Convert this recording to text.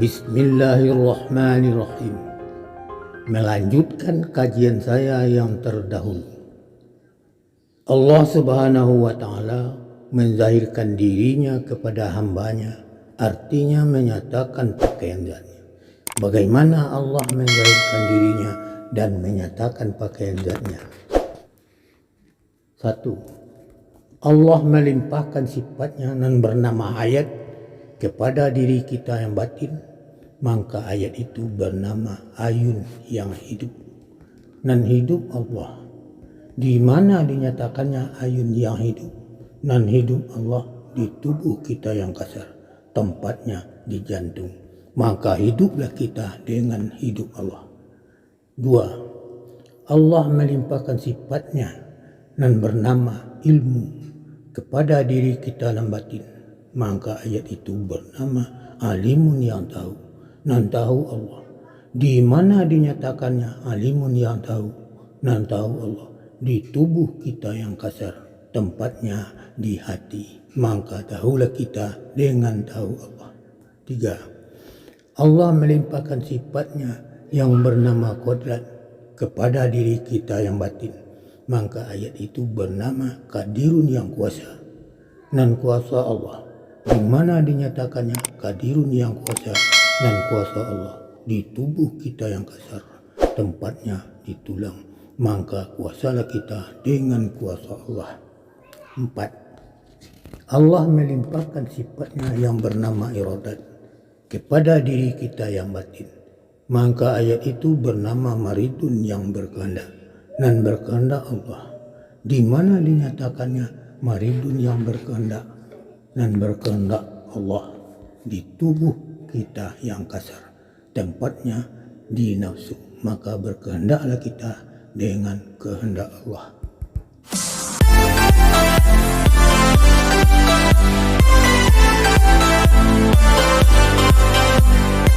Bismillahirrahmanirrahim. Melanjutkan kajian saya yang terdahulu. Allah Subhanahu wa Ta'ala menzahirkan dirinya kepada hambanya, artinya menyatakan pakaian zatnya. Bagaimana Allah menzahirkan dirinya dan menyatakan pakaian zatnya? 1. Allah melimpahkan sifatnya dan bernama ayat kepada diri kita yang batin, maka ayat itu bernama ayun yang hidup. Dan hidup Allah, di mana dinyatakannya ayun yang hidup? Dan hidup Allah di tubuh kita yang kasar, tempatnya di jantung. Maka hiduplah kita dengan hidup Allah. 2. Allah melimpahkan sifatnya dan bernama ilmu kepada diri kita yang batin, maka ayat itu bernama alimun yang tahu. Dan tahu Allah, di mana dinyatakannya alimun yang tahu dan tahu Allah di tubuh kita yang kasar, tempatnya di hati, maka tahulah kita dengan tahu Allah. 3. Allah melimpahkan sifatnya yang bernama kodrat kepada diri kita yang batin, maka ayat itu bernama kadirun yang kuasa. Dan kuasa Allah, di mana dinyatakannya kadirun yang kuasa dan kuasa Allah di tubuh kita yang kasar, tempatnya di tulang, maka kuasalah kita dengan kuasa Allah. 4. Allah melimpahkan sifatnya yang bernama iradat kepada diri kita yang batin, maka ayat itu bernama maridun yang berkehendak. Dan berkehendak Allah, di mana dinyatakannya maridun yang berkehendak dan berkehendak Allah di tubuh kita yang kasar, tempatnya di nafsu, maka berkehendaklah kita dengan kehendak Allah.